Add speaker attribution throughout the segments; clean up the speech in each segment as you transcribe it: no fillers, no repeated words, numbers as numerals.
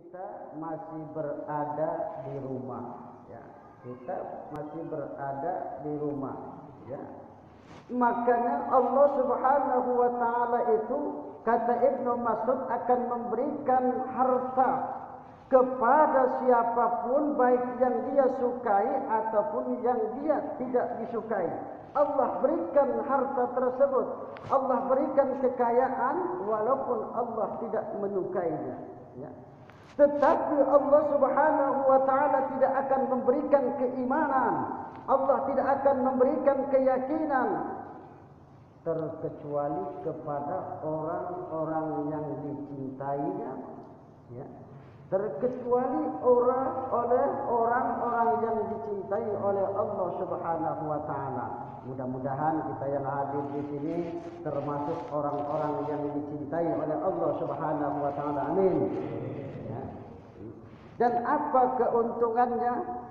Speaker 1: kita masih berada di rumah, ya. Kita masih berada di rumah, ya. Makanya Allah Subhanahu wa taala itu, kata Ibnu Mas'ud, akan memberikan harta kepada siapapun, baik yang dia sukai ataupun yang dia tidak disukai. Allah berikan harta tersebut, Allah berikan kekayaan walaupun Allah tidak menyukainya, ya. Tetapi Allah Subhanahu wa taala tidak akan memberikan keimanan, Allah tidak akan memberikan keyakinan terkecuali kepada orang-orang yang dicintainya, ya. Terkecuali oleh orang-orang yang dicintai oleh Allah Subhanahu wa taala. Mudah-mudahan kita yang hadir di sini termasuk orang-orang yang dicintai oleh Allah Subhanahu wa taala. Amin. Ya. Dan apa keuntungannya?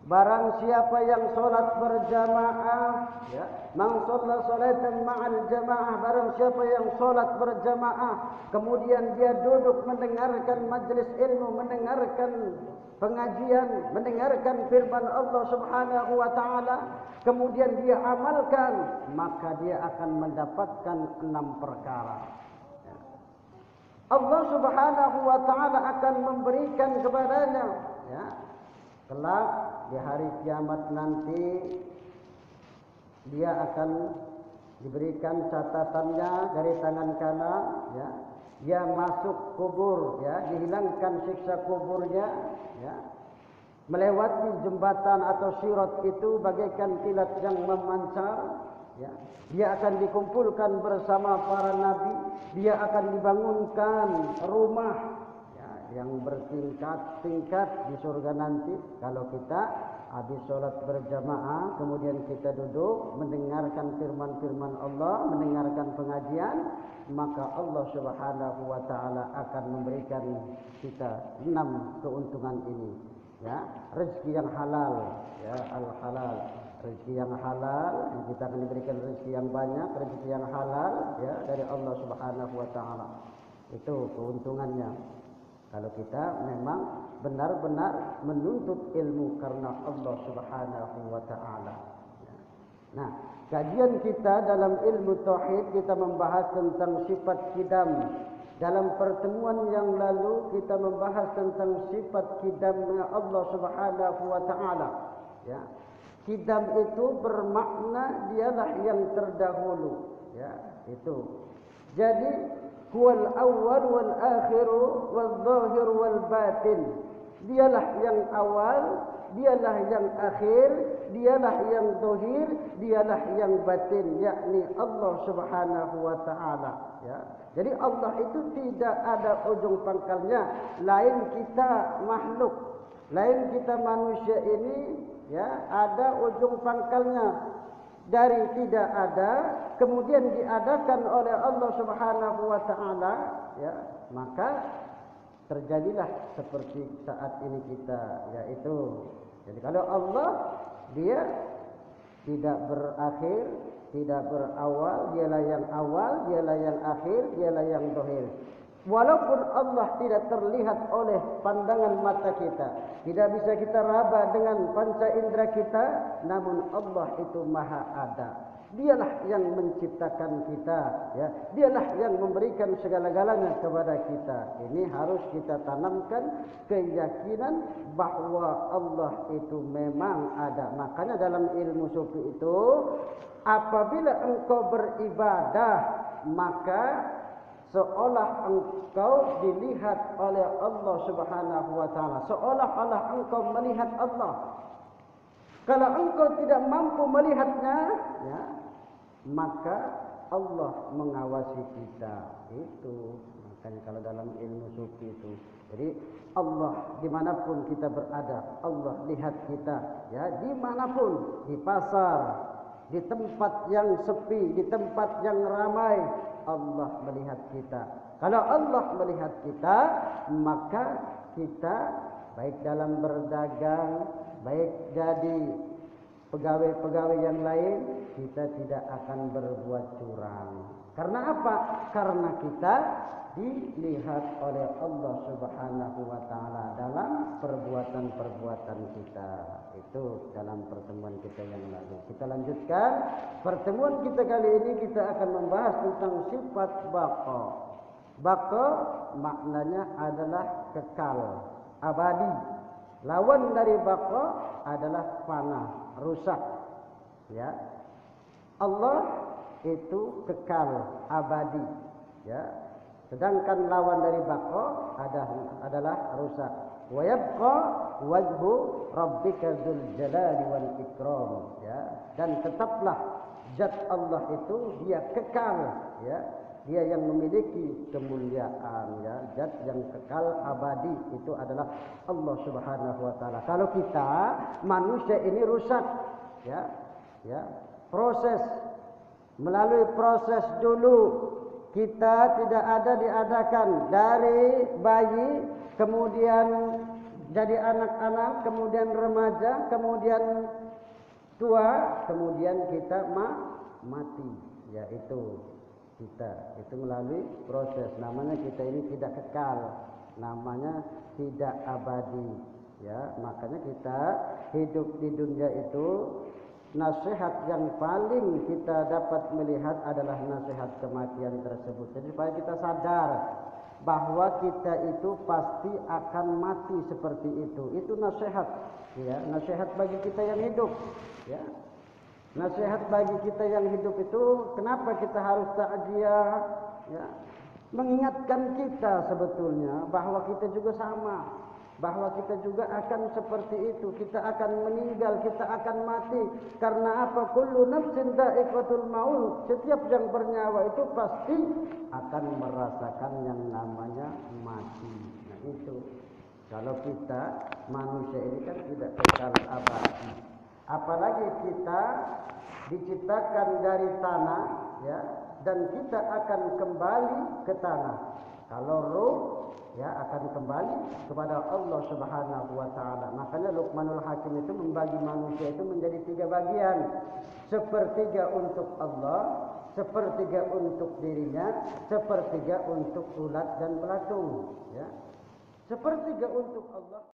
Speaker 1: Barang siapa yang salat berjamaah, ya, man shalla salatan ma'al jamaah, barang siapa yang salat berjamaah kemudian dia duduk mendengarkan majelis ilmu, mendengarkan pengajian, mendengarkan firman Allah Subhanahu wa taala, kemudian dia amalkan, maka dia akan mendapatkan 6 perkara. Ya. Allah Subhanahu wa taala akan memberikan kepadanya, ya, kelak di hari kiamat nanti dia akan diberikan catatannya dari tangan kanan, ya. Dia masuk kubur, ya, dihilangkan siksa kuburnya, ya. Melewati jembatan atau sirat itu bagaikan kilat yang memancar, ya. Dia akan dikumpulkan bersama para nabi, dia akan dibangunkan rumah yang bertingkat-tingkat di surga nanti. Kalau kita habis sholat berjamaah kemudian kita duduk mendengarkan firman-firman Allah, mendengarkan pengajian, maka Allah Subhanahu wa taala akan memberikan kita 6 keuntungan ini, ya. Rezeki yang halal, ya, al-halal, rezeki yang halal, kita akan diberikan rezeki yang banyak, rezeki yang halal, ya, dari Allah Subhanahu wa taala. Itu keuntungannya kalau kita memang benar-benar menuntut ilmu karena Allah Subhanahu wa taala. Nah, kajian kita dalam ilmu tauhid kita membahas tentang sifat kidam. Dalam pertemuan yang lalu kita membahas tentang sifat kidamnya Allah Subhanahu wa taala, ya. Kidam itu bermakna dialah yang terdahulu, ya, itu. Jadi huwal awwal wal akhir wal zahir wal batin. Dialah yang awal, dialah yang akhir, dialah yang zahir, dialah yang batin, yakni Allah Subhanahu wa taala, ya. Jadi Allah itu tidak ada ujung pangkalnya. Lain kita makhluk, lain kita manusia ini, ya, ada ujung pangkalnya. Dari tidak ada kemudian diadakan oleh Allah Subhanahu wa taala, ya, maka terjadilah seperti saat ini kita, yaitu. Jadi kalau Allah dia tidak berakhir, tidak berawal, dialah yang awal, dialah yang akhir, dialah yang zahir. Walaupun Allah tidak terlihat oleh pandangan mata kita, tidak bisa kita raba dengan panca indera kita, namun Allah itu maha ada. Dialah yang menciptakan kita, ya. Dialah yang memberikan segala-galanya kepada kita. Ini harus kita tanamkan keyakinan bahwa Allah itu memang ada. Makanya dalam ilmu sufi itu, apabila engkau beribadah, maka seolah engkau dilihat oleh Allah Subhanahu wa taala, seolah-olah engkau melihat Allah. Kalau engkau tidak mampu melihatnya, ya, maka Allah mengawasi kita. Itu makanya kalau dalam ilmu sufi itu, jadi Allah dimanapun kita berada, Allah lihat kita, ya, dimanapun, di pasar, di tempat yang sepi, di tempat yang ramai, Allah melihat kita. Kalau Allah melihat kita, maka kita baik dalam berdagang, baik jadi pegawai-pegawai yang lain, kita tidak akan berbuat curang. Karena apa? Karena kita dilihat oleh Allah Subhanahu wa taala dalam perbuatan-perbuatan kita. Itu dalam pertemuan kita yang lalu. Kita lanjutkan pertemuan kita kali ini, kita akan membahas tentang sifat baqa. Baqa maknanya adalah kekal, abadi. Lawan dari baqa adalah fana, rusak. Ya. Allah itu kekal, abadi. Ya. Sedangkan lawan dari baqa adalah rusak. Wa yabqa wajhu rabbika dzul jalali wal ikram, ya. Dan tetaplah zat Allah itu dia kekal, ya. Dia yang memiliki kemuliaan, ya. Zat yang kekal abadi itu adalah Allah Subhanahu wa taala. Kalau kita manusia ini rusak, ya. Ya. Melalui proses dulu kita tidak ada diadakan dari bayi, kemudian jadi anak-anak, kemudian remaja, kemudian tua, kemudian kita mati. Yaitu kita itu melalui proses. Namanya kita ini tidak kekal, namanya tidak abadi. Ya, makanya kita hidup di dunia itu, nasihat yang paling kita dapat melihat adalah nasihat kematian tersebut. Jadi supaya kita sadar bahwa kita itu pasti akan mati seperti itu. Itu nasihat, ya, nasihat bagi kita yang hidup, ya. Nasihat bagi kita yang hidup itu kenapa kita harus takziah, ya? Mengingatkan kita sebetulnya bahwa kita juga sama, bahwa kita juga akan seperti itu. Kita akan meninggal, kita akan mati. Karena apa? Kullu nafsin dha'iqatul maut. Setiap yang bernyawa itu pasti akan merasakan yang namanya mati. Nah itu. Kalau kita manusia ini kan tidak kekal abadi. Apalagi kita diciptakan dari tanah, ya, dan kita akan kembali ke tanah. Kalau ruh, ya, akan kembali kepada Allah Subhanahu wa taala. Makanya Luqmanul Hakim itu membagi manusia itu menjadi 3 bagian. Sepertiga untuk Allah, sepertiga untuk dirinya, sepertiga untuk ulat dan belatung, ya. Sepertiga untuk Allah.